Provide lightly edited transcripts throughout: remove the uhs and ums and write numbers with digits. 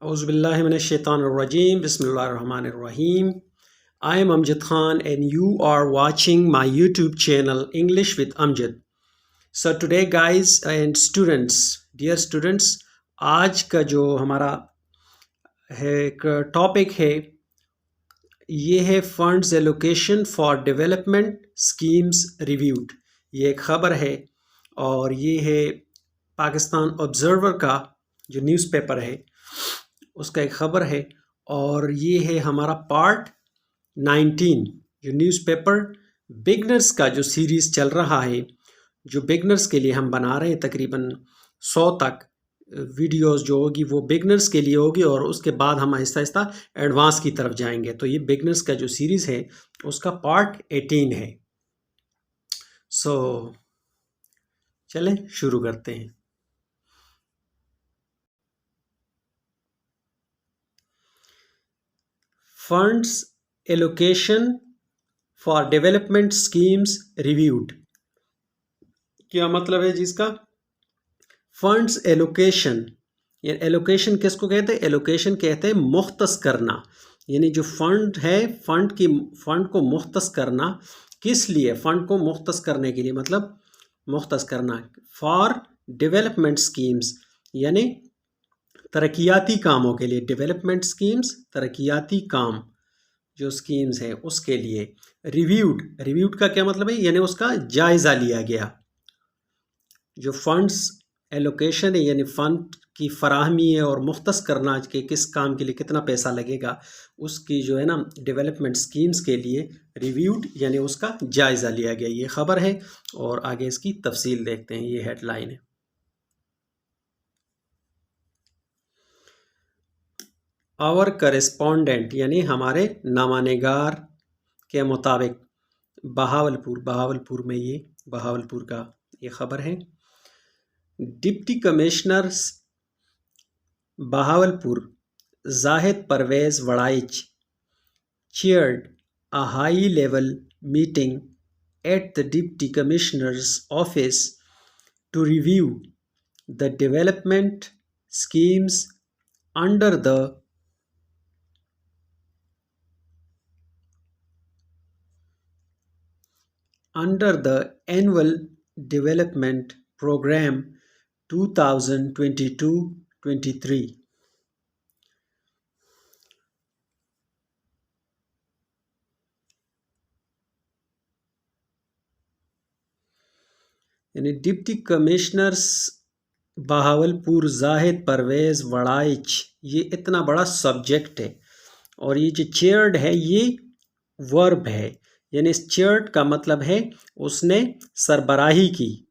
Auzubillahiminash-shaytanir-rajim. Bismillahir-rahmanir-rahim. I am Amjad Khan and you are watching my YouTube channel English with Amjad. So today guys and students, dear students, आज का जो हमारा है topic है ये है funds allocation for development schemes reviewed. ये एक ख़बर है और ये है पाकिस्तान ऑब्जर्वर का जो न्यूज़पेपर है उसका एक ख़बर है और ये है हमारा पार्ट 19 जो न्यूज़पेपर बिगनर्स का जो सीरीज़ चल रहा है, जो बिगनर्स के लिए हम बना रहे हैं। तकरीबन 100 तक वीडियोस जो होगी वो बिगनर्स के लिए होगी और उसके बाद हम आहिस्ता आहिस्ता एडवांस की तरफ जाएंगे। तो ये बिगनर्स का जो सीरीज़ है उसका पार्ट 18 है। सो चलें शुरू करते हैं। Funds allocation for development schemes reviewed. क्या मतलब है जिसका? फंड्स एलोकेशन, ये एलोकेशन किसको कहते हैं? एलोकेशन कहते हैं मुख्तस करना, यानी जो फंड है फंड को मुख्तस करना। किस लिए? फंड को मुख्तस करने के लिए, मतलब मुख्तस करना फॉर डेवलपमेंट स्कीम्स, यानी तरक्याती कामों के लिए। डेवलपमेंट स्कीम्स तरक्याती काम जो स्कीम्स हैं उसके लिए। रिव्यूड का क्या मतलब है? यानी उसका जायज़ा लिया गया। जो फंड्स एलोकेशन है यानी फ़ंड की फराहमी है और मुख्तस करना के किस काम के लिए कितना पैसा लगेगा, उसकी जो है ना डेवलपमेंट स्कीम्स के लिए रिव्यूड यानी उसका जायज़ा लिया गया। ये ख़बर है और आगे इसकी तफसील देखते हैं। ये हेडलाइन है। आवर करेस्पॉन्डेंट यानी हमारे नामानिगार के मुताबिक बहावलपुर में ये बहावलपुर का ये ख़बर है। Deputy commissioner Bahawalpur Zahid Pervez Waraich chaired a high-level meeting at the Deputy Commissioner's office to review the development schemes under the Annual Development Program 2022-23। यानी डिप्टी कमिश्नर्स बहावलपुर जाहिद परवेज़ वड़ाइच, ये इतना बड़ा सब्जेक्ट है और ये जो चेयर्ड है ये वर्ब है, यानी चेयर्ड का मतलब है उसने सरबराही की,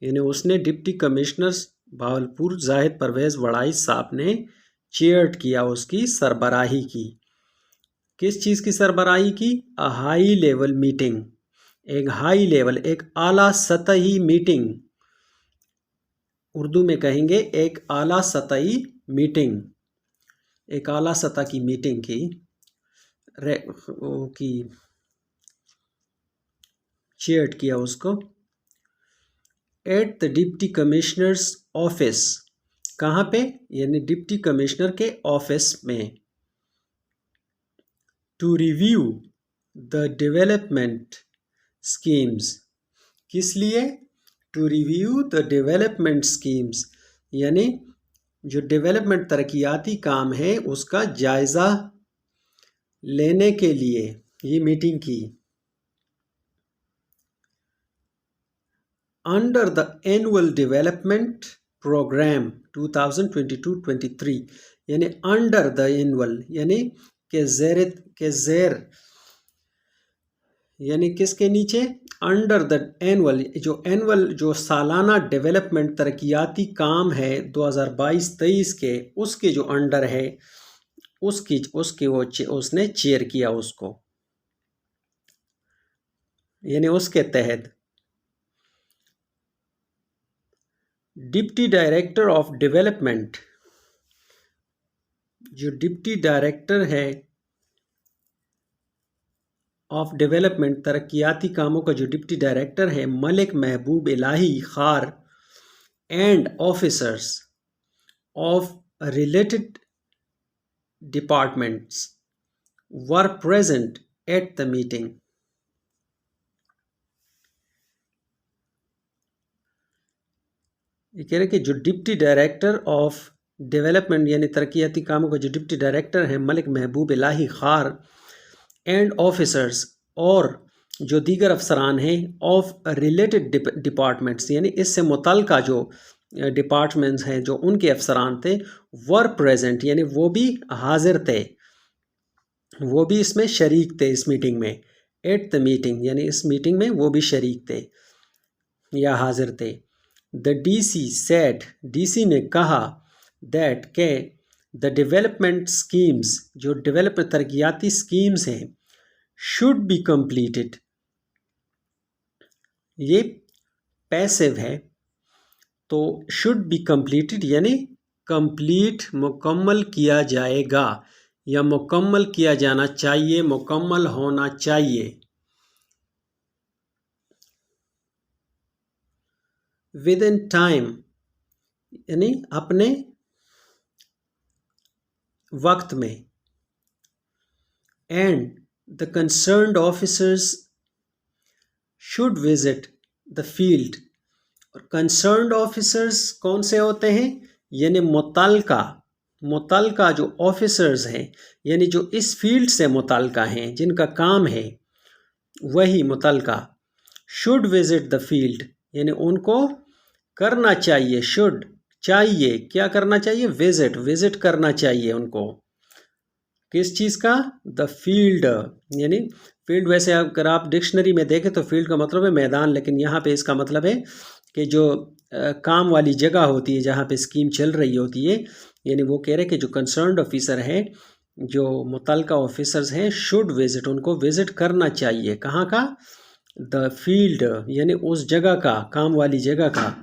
यानी उसने डिप्टी कमिश्नर्स बहावलपुर जाहिद परवेज़ वड़ाइच साहब ने चेयर्ड किया, उसकी सरबराही की। किस चीज़ की सरबराही की? अ हाई लेवल मीटिंग, एक हाई लेवल एक आला सतही मीटिंग, उर्दू में कहेंगे एक आला सतही मीटिंग, एक आला सतह की मीटिंग की चेयर्ड किया उसको। At the deputy commissioners office, कहाँ पे? यानी डिप्टी कमिश्नर के ऑफिस में। To review the development schemes, किस लिए? To review the development schemes, यानी जो डेवलपमेंट तरक्याती काम है उसका जायज़ा लेने के लिए ये मीटिंग की। Under the annual development programme 2022-23, यानी अंडर द एनुअल यानी के ज़ेर यानी किसके नीचे? अंडर द एनुअल जो सालाना डेवलपमेंट तरक्याती काम है 2022-23 के, उसके जो अंडर है उसके उसने चेयर किया उसको, यानी उसके तहत। डिप्टी डायरेक्टर ऑफ डेवलपमेंट, जो डिप्टी डायरेक्टर है ऑफ डेवलपमेंट तरक्याती कामों का जो डिप्टी डायरेक्टर है, मलिक महबूब इलाही खार and officers of related departments were present at the meeting. ये कह रहे कि जो डिप्टी डायरेक्टर ऑफ डेवलपमेंट यानी तरक्याती कामों का जो डिप्टी डायरेक्टर हैं मलिक महबूब इलाही खार एंड ऑफिसर्स और जो दीगर अफसरान हैं ऑफ रिलेटेड डिपार्टमेंट्स यानी इससे मुतल्लिका जो डिपार्टमेंट्स हैं जो उनके अफसरान थे वर प्रेजेंट यानी वो भी हाजिर थे, वो भी इसमें शरीक थे इस मीटिंग में. एट द मीटिंग यानी इस मीटिंग में वो भी शरीक थे या हाजिर थे. द डीसी सेड डीसी ने कहा दैट के द डेवलपमेंट स्कीम्स जो डेवलपमेंट तरक्याती स्कीम्स हैं शुड बी कंप्लीटेड. ये पैसिव है तो शुड बी कंप्लीटेड यानी कंप्लीट मुकम्मल किया जाएगा या मुकम्मल किया जाना चाहिए, मुकम्मल होना चाहिए. विद इन टाइम यानी अपने वक्त में. And the concerned officers should visit the field. और कंसर्न्ड ऑफिसर्स कौन से होते हैं यानी मुतल्लिका जो ऑफिसर्स हैं यानी जो इस फील्ड से मुतल्लिका हैं जिनका काम है वही मुतल्लिका. शुड विजिट द फील्ड यानी उनको करना चाहिए, शुड चाहिए, क्या करना चाहिए, विजिट करना चाहिए उनको. किस चीज़ का, द फील्ड यानी फील्ड. वैसे अगर आप डिक्शनरी में देखें तो फील्ड का मतलब है मैदान, लेकिन यहाँ पे इसका मतलब है कि जो काम वाली जगह होती है जहाँ पे स्कीम चल रही होती है. यानी वो कह रहे हैं कि जो कंसर्न्ड ऑफिसर हैं जो मुतल्लिका ऑफिसर्स हैं शुड विजिट उनको विजिट करना चाहिए. कहाँ का, द फील्ड यानी उस जगह का, काम वाली जगह का.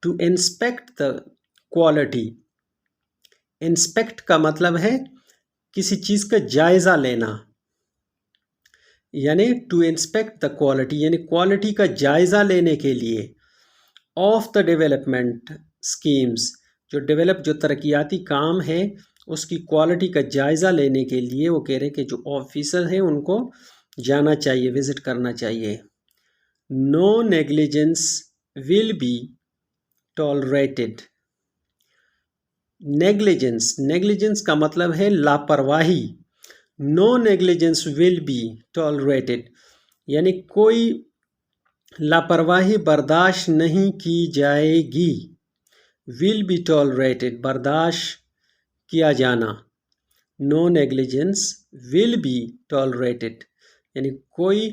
To inspect the quality. Inspect का मतलब है किसी चीज़ का जायज़ा लेना, यानी टू इंस्पेक्ट द क्वालिटी यानी क्वालिटी का जायज़ा लेने के लिए. ऑफ द डेवलपमेंट स्कीम्स जो तरक्याती काम है उसकी क्वालिटी का जायज़ा लेने के लिए वो कह रहे हैं कि जो ऑफिसर हैं उनको जाना चाहिए, विज़िट करना चाहिए. No negligence will be tolerated. Negligence का मतलब है लापरवाही. No negligence will be tolerated यानी कोई लापरवाही बर्दाश्त नहीं की जाएगी. विल बी टॉलरेटेड बर्दाश्त किया जाना. No negligence will be tolerated यानी कोई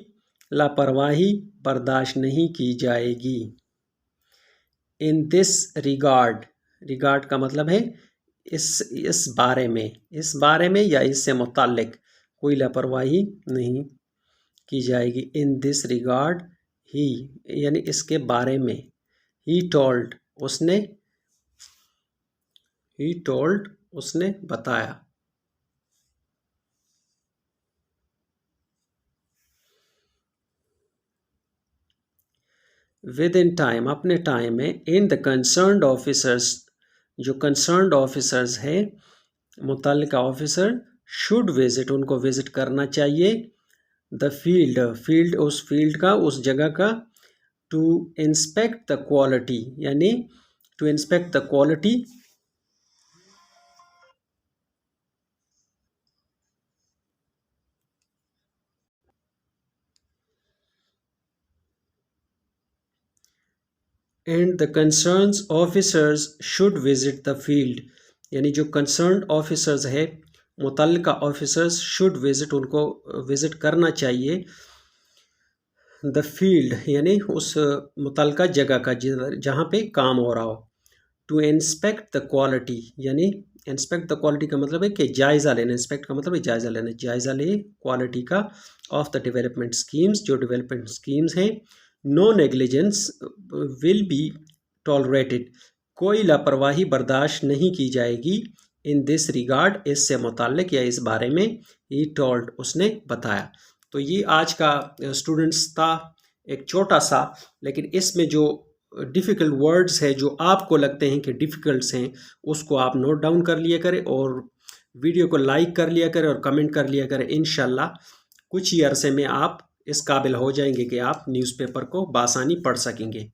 लापरवाही बर्दाश्त नहीं की जाएगी. इन दिस रिगार्ड का मतलब है इस बारे में या इससे मुताल्लिक कोई लापरवाही नहीं की जाएगी. इन दिस रिगार्ड ही यानी इसके बारे में. ही टोल्ड उसने बताया. विद इन टाइम अपने टाइम में. इन द कंसर्न्ड ऑफिसर्स जो कंसर्न्ड ऑफिसर्स हैं मुतल्लिका ऑफिसर शुड विजिट उनको विजिट करना चाहिए. द फील्ड उस फील्ड का, उस जगह का. टू इंस्पेक्ट द क्वालिटी यानी to inspect the quality and the concerned officers should visit the field यानी जो कंसर्न्ड ऑफिसर्स है मुतल्लिका ऑफिसर्स शुड विजिट उनको विजिट करना चाहिए. द फील्ड यानी उस मुतल्लिका जगह का जहाँ पे काम हो रहा हो. टू इंस्पेक्ट द क्वालिटी यानी इंस्पेक्ट द क्वालिटी का मतलब है कि जायज़ा लेना. इंस्पेक्ट का मतलब है जायज़ा लेना, जायज़ा ले क्वालिटी का. ऑफ द डेवलपमेंट स्कीम्स जो डेवलपमेंट स्कीम्स हैं. No negligence will be tolerated कोई लापरवाही बर्दाश्त नहीं की जाएगी. इन दिस रिगार्ड इससे मुताल्लिक या इस बारे में. ही टोल्ड उसने बताया. तो ये आज का स्टूडेंट्स था एक छोटा सा, लेकिन इसमें जो डिफ़िकल्ट वर्ड्स है जो आपको लगते हैं कि डिफ़िकल्ट्स हैं, उसको आप नोट डाउन कर लिया करें और वीडियो को लाइक कर लिया करें और कमेंट कर लिया करें। इंशाल्लाह कुछ ही अरसे में आप इस काबिल हो जाएंगे कि आप न्यूज़पेपर को बासानी पढ़ सकेंगे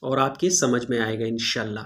और आपकी समझ में आएगा इंशाल्लाह।